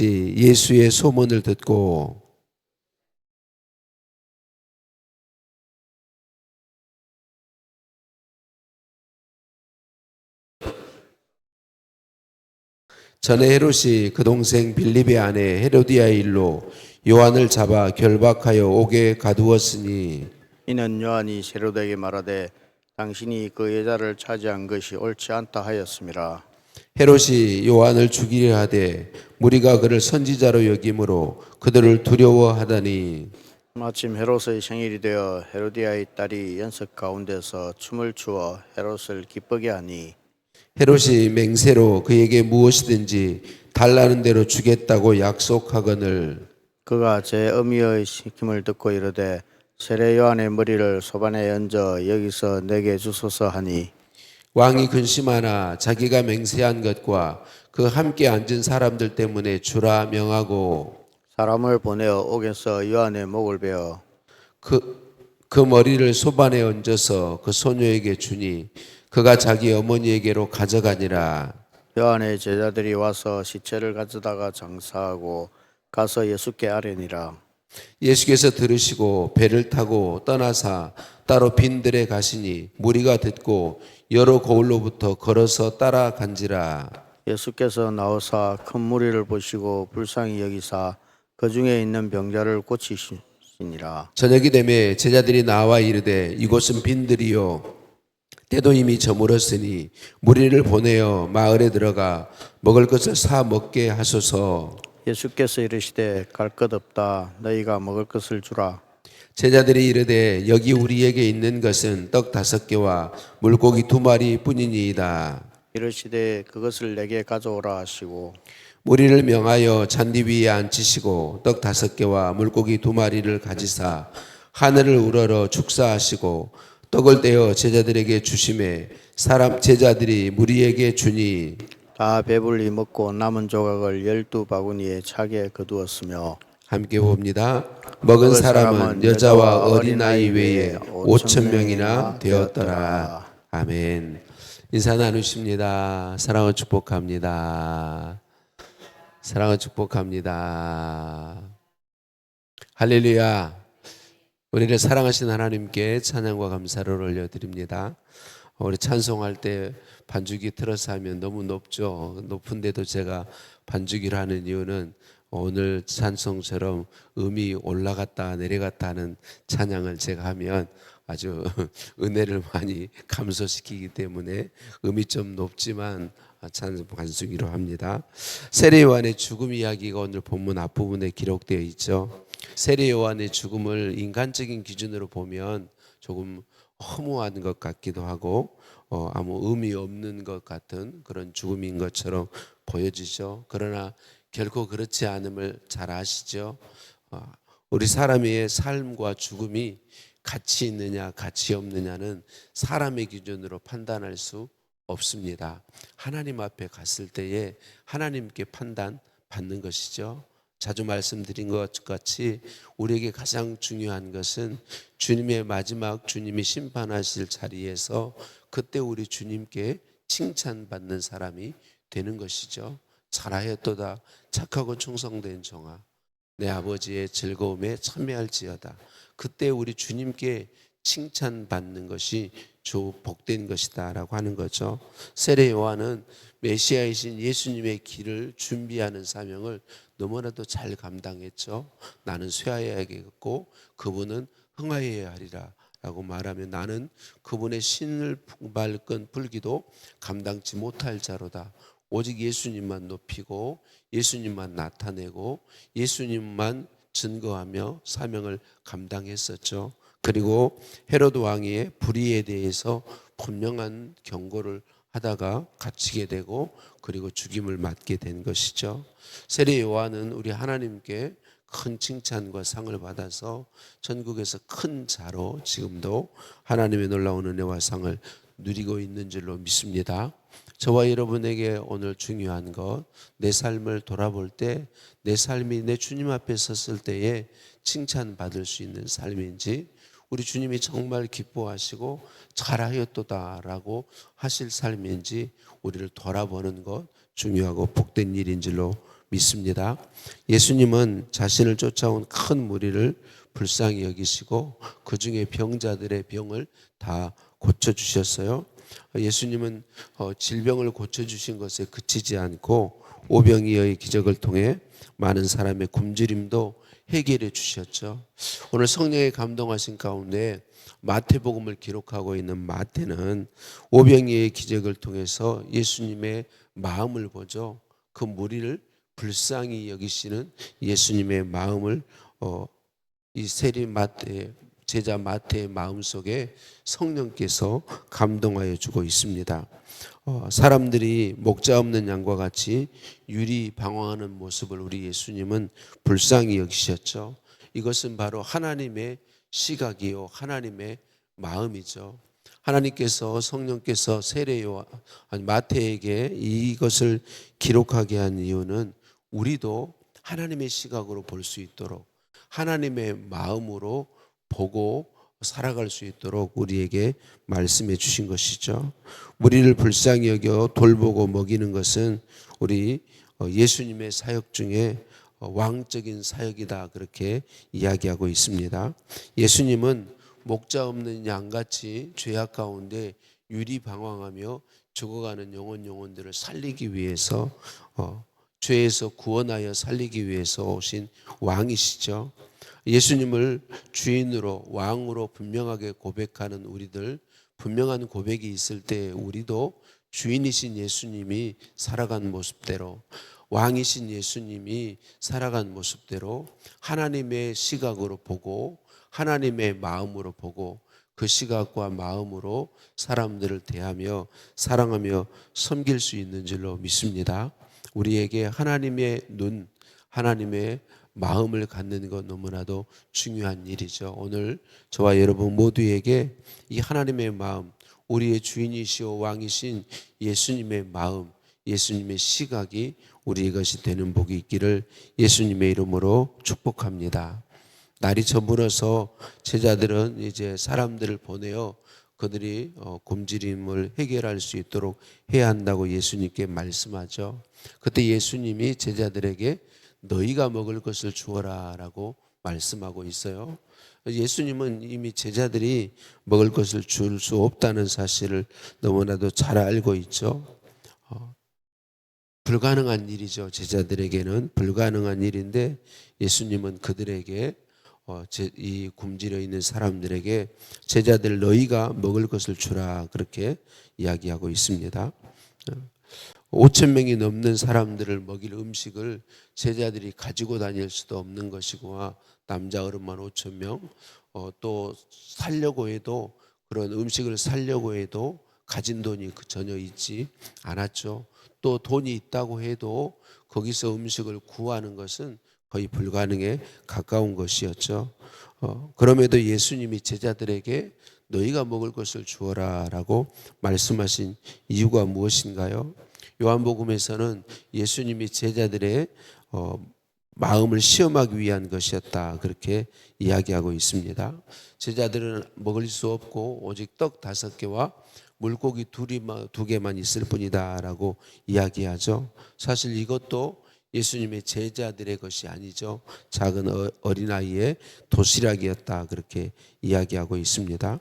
예수의 소문을 듣고 전에 헤롯이 그 동생 빌립의 아내 헤로디아의 일로 요한을 잡아 결박하여 옥에 가두었으니 이는 요한이 헤롯에게 말하되 당신이 그 여자를 차지한 것이 옳지 않다 하였음이라. 헤롯이 요한을 죽이려 하되 무리가 그를 선지자로 여김으로 그들을 두려워하더니 마침 헤롯의 생일이 되어 헤로디아의 딸이 연석 가운데서 춤을 추어 헤롯을 기쁘게 하니 헤롯이 맹세로 그에게 무엇이든지 달라는 대로 주겠다고 약속하거늘 그가 제 어미의 시킴을 듣고 이르되 세례 요한의 머리를 소반에 얹어 여기서 내게 주소서 하니 왕이 근심하나 자기가 맹세한 것과 그 함께 앉은 사람들 때문에 주라 명하고 사람을 보내어 옥에서 요한의 목을 베어 그 머리를 소반에 얹어서 그 소녀에게 주니 그가 자기 어머니에게로 가져가니라. 요한의 제자들이 와서 시체를 가져다가 장사하고 가서 예수께 아뢰니라. 예수께서 들으시고 배를 타고 떠나사 따로 빈들에 가시니 무리가 듣고 여러 거울로부터 걸어서 따라간지라. 예수께서 나오사 큰 무리를 보시고 불쌍히 여기사 그 중에 있는 병자를 고치시니라. 저녁이 되매 제자들이 나와 이르되 이곳은 빈들이요 때도 이미 저물었으니 무리를 보내어 마을에 들어가 먹을 것을 사 먹게 하소서. 예수께서 이르시되 갈 것 없다. 너희가 먹을 것을 주라. 제자들이 이르되 여기 우리에게 있는 것은 떡 5개와 물고기 2마리 뿐이니이다. 이르시되 그것을 내게 가져오라 하시고 무리를 명하여 잔디 위에 앉히시고 떡 5개와 물고기 2마리를 가지사 하늘을 우러러 축사하시고 떡을 떼어 제자들에게 주심에 제자들이 무리에게 주니 다 배불리 먹고 남은 조각을 12바구니에 차게 거두었으며 함께 봅니다. 먹은 사람은 여자와 어린아이 외에 5,000명이나 되었더라. 아멘. 인사 나누십니다. 사랑을 축복합니다. 사랑을 축복합니다. 할렐루야. 우리를 사랑하신 하나님께 찬양과 감사를 올려드립니다. 우리 찬송할 때 반주기 틀어서 하면 너무 높죠. 높은데도 제가 반주기를 하는 이유는 오늘 찬송처럼 음이 올라갔다 내려갔다 하는 찬양을 제가 하면 아주 은혜를 많이 감소시키기 때문에 음이 좀 높지만 찬송 반주기로 합니다. 세례 요한의 죽음 이야기가 오늘 본문 앞부분에 기록되어 있죠. 세례 요한의 죽음을 인간적인 기준으로 보면 조금 허무한 것 같기도 하고 아무 의미 없는 것 같은 그런 죽음인 것처럼 보여지죠. 그러나 결코 그렇지 않음을 잘 아시죠. 우리 사람의 삶과 죽음이 가치 있느냐 가치 없느냐는 사람의 기준으로 판단할 수 없습니다. 하나님 앞에 갔을 때에 하나님께 판단받는 것이죠. 자주 말씀드린 것 같이 우리에게 가장 중요한 것은 주님의 마지막 주님이 심판하실 자리에서 그때 우리 주님께 칭찬받는 사람이 되는 것이죠. 잘하였도다 착하고 충성된 종아 내 아버지의 즐거움에 참여할지어다. 그때 우리 주님께 칭찬받는 것이 복된 것이다 라고 하는 거죠. 세례 요한은 메시아이신 예수님의 길을 준비하는 사명을 너무나도 잘 감당했죠. 나는 쇠하여야겠고 그분은 흥하여야 하리라 라고 말하면 나는 그분의 신을 밟은 불기도 감당치 못할 자로다. 오직 예수님만 높이고 예수님만 나타내고 예수님만 증거하며 사명을 감당했었죠. 그리고 헤로드 왕의 불의에 대해서 분명한 경고를 하다가 갇히게 되고 그리고 죽임을 맞게 된 것이죠. 세례 요한은 우리 하나님께 큰 칭찬과 상을 받아서 전국에서 큰 자로 지금도 하나님의 놀라운 은혜와 상을 누리고 있는 줄로 믿습니다. 저와 여러분에게 오늘 중요한 것, 내 삶을 돌아볼 때 내 삶이 내 주님 앞에 섰을 때에 칭찬받을 수 있는 삶인지, 우리 주님이 정말 기뻐하시고 잘하였도다라고 하실 삶인지 우리를 돌아보는 것 중요하고 복된 일인 줄로 믿습니다. 예수님은 자신을 쫓아온 큰 무리를 불쌍히 여기시고 그 중에 병자들의 병을 다 고쳐주셨어요. 예수님은 질병을 고쳐주신 것에 그치지 않고 오병이어의 기적을 통해 많은 사람의 굶주림도 해결해 주셨죠. 오늘 성령의 감동하신 가운데 마태복음을 기록하고 있는 마태는 오병이어의 기적을 통해서 예수님의 마음을 보죠. 그 무리를 불쌍히 여기시는 예수님의 마음을 이 세리 마태 제자 마태의 마음속에 성령께서 감동하여 주고 있습니다. 사람들이 목자 없는 양과 같이 유리방황하는 모습을 우리 예수님은 불쌍히 여기셨죠. 이것은 바로 하나님의 시각이요 하나님의 마음이죠. 하나님께서 성령께서 세례요한 마태에게 이것을 기록하게 한 이유는 우리도 하나님의 시각으로 볼 수 있도록 하나님의 마음으로 보고 살아갈 수 있도록 우리에게 말씀해 주신 것이죠. 우리를 불쌍히 여겨 돌보고 먹이는 것은 우리 예수님의 사역 중에 왕적인 사역이다 그렇게 이야기하고 있습니다. 예수님은 목자 없는 양같이 죄악 가운데 유리방황하며 죽어가는 영혼들을 살리기 위해서 죄에서 구원하여 살리기 위해서 오신 왕이시죠. 예수님을 주인으로 왕으로 분명하게 고백하는 우리들, 분명한 고백이 있을 때 우리도 주인이신 예수님이 살아간 모습대로 왕이신 예수님이 살아간 모습대로 하나님의 시각으로 보고 하나님의 마음으로 보고 그 시각과 마음으로 사람들을 대하며 사랑하며 섬길 수 있는 줄로 믿습니다. 우리에게 하나님의 눈, 하나님의 마음을 갖는 것 너무나도 중요한 일이죠. 오늘 저와 여러분 모두에게 이 하나님의 마음, 우리의 주인이시오 왕이신 예수님의 마음, 예수님의 시각이 우리 것이 되는 복이 있기를 예수님의 이름으로 축복합니다. 날이 저물어서 제자들은 이제 사람들을 보내어 그들이 굶주림을 해결할 수 있도록 해야 한다고 예수님께 말씀하죠. 그때 예수님이 제자들에게 너희가 먹을 것을 주어라 라고 말씀하고 있어요. 예수님은 이미 제자들이 먹을 것을 줄 수 없다는 사실을 너무나도 잘 알고 있죠. 불가능한 일이죠. 제자들에게는 불가능한 일인데 예수님은 그들에게 이 굶주려 있는 사람들에게 제자들 너희가 먹을 것을 주라 그렇게 이야기하고 있습니다. 5천 명이 넘는 사람들을 먹일 음식을 제자들이 가지고 다닐 수도 없는 것이고 남자 어른만 5천 명, 또 살려고 해도 그런 음식을 살려고 해도 가진 돈이 전혀 있지 않았죠. 또 돈이 있다고 해도 거기서 음식을 구하는 것은 거의 불가능에 가까운 것이었죠. 그럼에도 예수님이 제자들에게 너희가 먹을 것을 주어라 라고 말씀하신 이유가 무엇인가요? 요한복음에서는 예수님이 제자들의 마음을 시험하기 위한 것이었다 그렇게 이야기하고 있습니다. 제자들은 먹을 수 없고 오직 떡 5개와 물고기 2개만 있을 뿐이다 라고 이야기하죠. 사실 이것도 예수님의 제자들의 것이 아니죠. 작은 어린아이의 도시락이었다 그렇게 이야기하고 있습니다.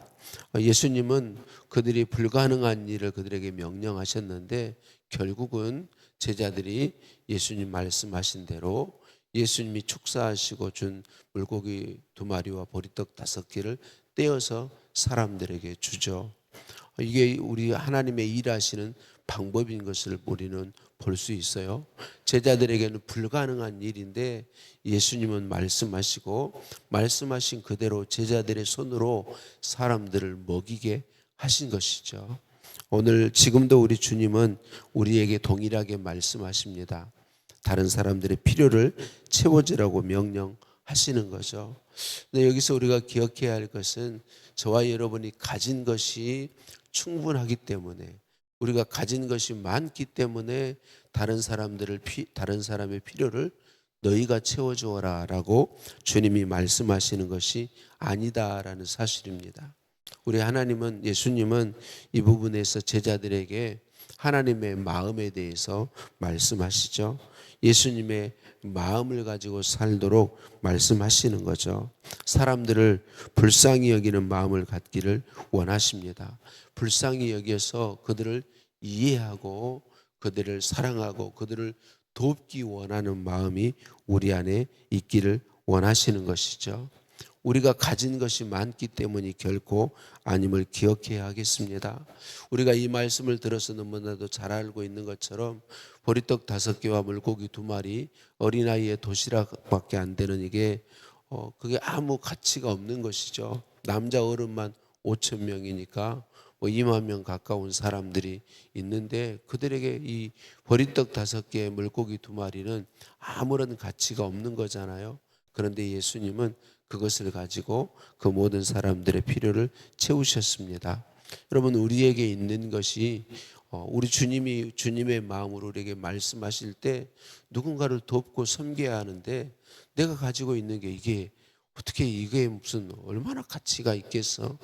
예수님은 그들이 불가능한 일을 그들에게 명령하셨는데 결국은 제자들이 예수님 말씀하신 대로 예수님이 축사하시고 준 물고기 2마리와 보리떡 5개를 떼어서 사람들에게 주죠. 이게 우리 하나님의 일하시는 방법인 것을 우리는 볼 수 있어요. 제자들에게는 불가능한 일인데 예수님은 말씀하시고 말씀하신 그대로 제자들의 손으로 사람들을 먹이게 하신 것이죠. 오늘 지금도 우리 주님은 우리에게 동일하게 말씀하십니다. 다른 사람들의 필요를 채워주라고 명령하시는 거죠. 근데 여기서 우리가 기억해야 할 것은 저와 여러분이 가진 것이 충분하기 때문에 우리가 가진 것이 많기 때문에 다른 사람의 필요를 너희가 채워주어라 라고 주님이 말씀하시는 것이 아니다라는 사실입니다. 우리 하나님은 예수님은 이 부분에서 제자들에게 하나님의 마음에 대해서 말씀하시죠. 예수님의 마음을 가지고 살도록 말씀하시는 거죠. 사람들을 불쌍히 여기는 마음을 갖기를 원하십니다. 불쌍히 여겨서 그들을 이해하고 그들을 사랑하고 그들을 돕기 원하는 마음이 우리 안에 있기를 원하시는 것이죠. 우리가 가진 것이 많기 때문이 결코 아님을 기억해야 하겠습니다. 우리가 이 말씀을 들어서 너무나도 잘 알고 있는 것처럼 보리떡 5개와 물고기 2마리, 어린아이의 도시락밖에 안 되는 이게 그게 아무 가치가 없는 것이죠. 남자 어른만 5천 명이니까 2만 명 가까운 사람들이 있는데 그들에게 이 보리떡 5개, 물고기 2마리는 아무런 가치가 없는 거잖아요. 그런데 예수님은 그것을 가지고 그 모든 사람들의 필요를 채우셨습니다. 여러분, 우리에게 있는 것이 우리 주님이 주님의 마음으로 우리에게 말씀하실 때 누군가를 돕고 섬겨야 하는데 내가 가지고 있는 게 이게 어떻게 이게 무슨 얼마나 가치가 있겠어?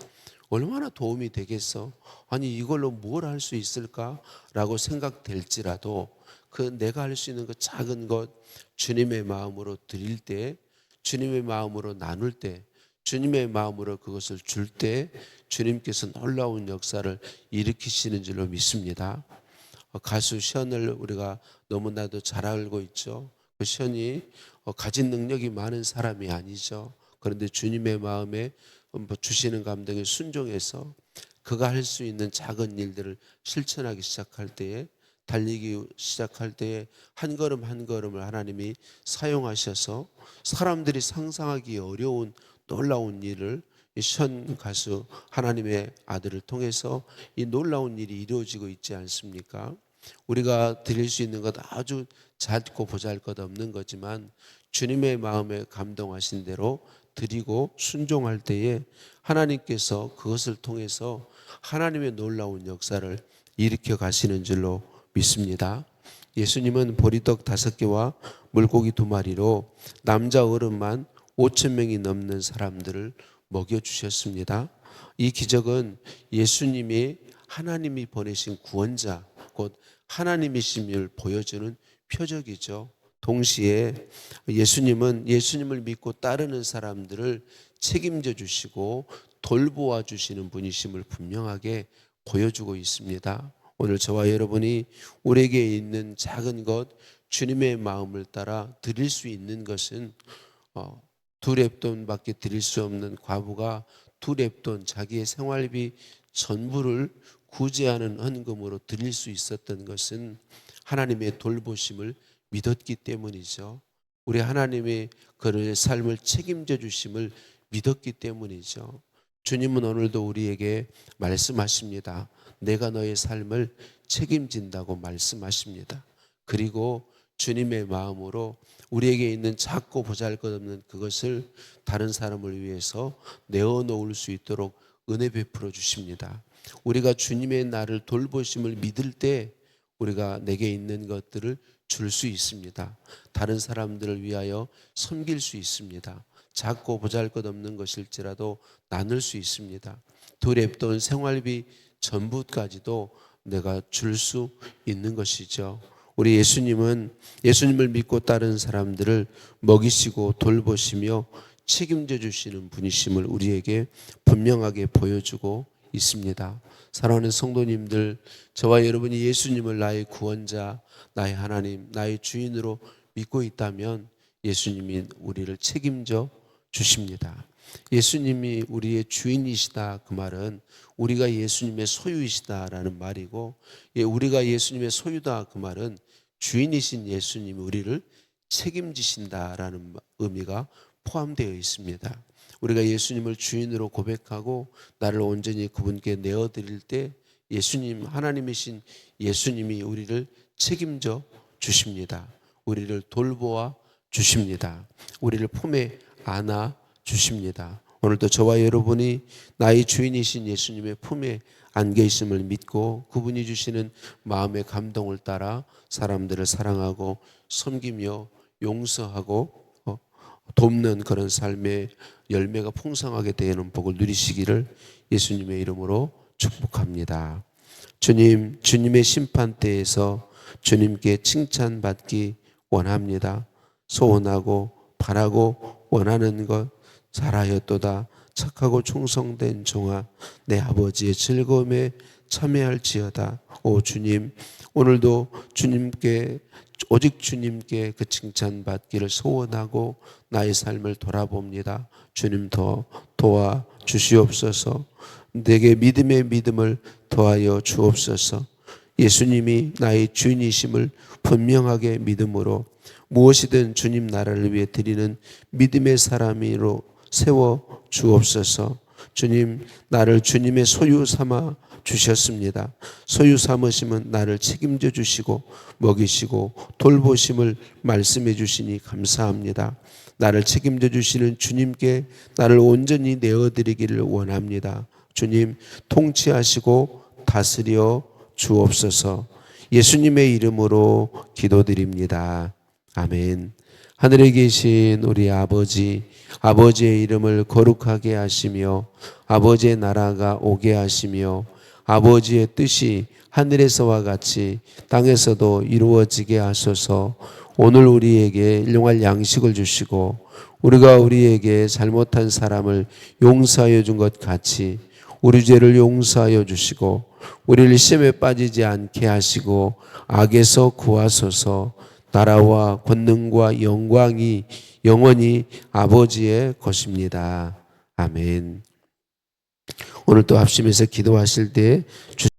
얼마나 도움이 되겠어? 아니 이걸로 뭘 할 수 있을까라고 생각될지라도 그 내가 할 수 있는 그 작은 것 주님의 마음으로 드릴 때, 주님의 마음으로 나눌 때, 주님의 마음으로 그것을 줄 때 주님께서 놀라운 역사를 일으키시는 줄로 믿습니다. 가수 션을 우리가 너무나도 잘 알고 있죠. 그 션이 가진 능력이 많은 사람이 아니죠. 그런데 주님의 마음에 주시는 감동에 순종해서 그가 할 수 있는 작은 일들을 실천하기 시작할 때에, 달리기 시작할 때에 한 걸음 한 걸음을 하나님이 사용하셔서 사람들이 상상하기 어려운 놀라운 일을 이 션 가수 하나님의 아들을 통해서 이 놀라운 일이 이루어지고 있지 않습니까? 우리가 드릴 수 있는 것 아주 작고 보잘것없는 거지만 주님의 마음에 감동하신 대로 드리고 순종할 때에 하나님께서 그것을 통해서 하나님의 놀라운 역사를 일으켜 가시는 줄로 믿습니다. 예수님은 보리떡 5개와 물고기 2마리로 남자 어른만 5천 명이 넘는 사람들을 먹여주셨습니다. 이 기적은 예수님이 하나님이 보내신 구원자 곧 하나님이심을 보여주는 표적이죠. 동시에 예수님은 예수님을 믿고 따르는 사람들을 책임져 주시고 돌보아 주시는 분이심을 분명하게 보여주고 있습니다. 오늘 저와 여러분이 우리에게 있는 작은 것 주님의 마음을 따라 드릴 수 있는 것은 2렙돈밖에 드릴 수 없는 과부가 2렙돈 자기의 생활비 전부를 구제하는 헌금으로 드릴 수 있었던 것은 하나님의 돌보심을 믿었기 때문이죠. 우리 하나님의 그의 삶을 책임져 주심을 믿었기 때문이죠. 주님은 오늘도 우리에게 말씀하십니다. 내가 너의 삶을 책임진다고 말씀하십니다. 그리고 주님의 마음으로 우리에게 있는 작고 보잘것없는 그것을 다른 사람을 위해서 내어놓을 수 있도록 은혜 베풀어 주십니다. 우리가 주님의 나를 돌보심을 믿을 때 우리가 내게 있는 것들을 줄 수 있습니다. 다른 사람들을 위하여 섬길 수 있습니다. 작고 보잘것없는 것일지라도 나눌 수 있습니다. 2렙돈 생활비 전부까지도 내가 줄 수 있는 것이죠. 우리 예수님은 예수님을 믿고 따른 사람들을 먹이시고 돌보시며 책임져 주시는 분이심을 우리에게 분명하게 보여주고 있습니다. 사랑하는 성도님들, 저와 여러분이 예수님을 나의 구원자, 나의 하나님, 나의 주인으로 믿고 있다면 예수님이 우리를 책임져 주십니다. 예수님이 우리의 주인이시다, 그 말은 우리가 예수님의 소유이시다라는 말이고, 우리가 예수님의 소유다, 그 말은 주인이신 예수님이 우리를 책임지신다라는 의미가 포함되어 있습니다. 우리가 예수님을 주인으로 고백하고 나를 온전히 그분께 내어드릴 때 예수님, 하나님이신 예수님이 우리를 책임져 주십니다. 우리를 돌보아 주십니다. 우리를 품에 안아 주십니다. 오늘도 저와 여러분이 나의 주인이신 예수님의 품에 안겨 있음을 믿고 그분이 주시는 마음의 감동을 따라 사람들을 사랑하고 섬기며 용서하고 돕는 그런 삶의 열매가 풍성하게 되는 복을 누리시기를 예수님의 이름으로 축복합니다. 주님, 주님의 심판대에서 주님께 칭찬받기 원합니다. 소원하고 바라고 원하는 것 잘하였도다. 착하고 충성된 종아, 내 아버지의 즐거움에 참여할지어다. 오 주님, 오늘도 주님께 오직 주님께 그 칭찬받기를 소원하고 나의 삶을 돌아봅니다. 주님 더 도와 주시옵소서. 내게 믿음의 믿음을 더하여 주옵소서. 예수님이 나의 주인이심을 분명하게 믿음으로 무엇이든 주님 나라를 위해 드리는 믿음의 사람으로 세워 주옵소서. 주님, 나를 주님의 소유 삼아 주셨습니다. 소유 삼으심은 나를 책임져 주시고 먹이시고 돌보심을 말씀해 주시니 감사합니다. 나를 책임져 주시는 주님께 나를 온전히 내어드리기를 원합니다. 주님, 통치하시고 다스려 주옵소서. 예수님의 이름으로 기도드립니다. 아멘. 하늘에 계신 우리 아버지, 아버지의 이름을 거룩하게 하시며 아버지의 나라가 오게 하시며 아버지의 뜻이 하늘에서와 같이 땅에서도 이루어지게 하소서. 오늘 우리에게 일용할 양식을 주시고 우리가 우리에게 잘못한 사람을 용서하여 준 것 같이 우리 죄를 용서하여 주시고 우리를 시험에 빠지지 않게 하시고 악에서 구하소서. 나라와 권능과 영광이 영원히 아버지의 것입니다. 아멘. 오늘 또 합심해서 기도하실 때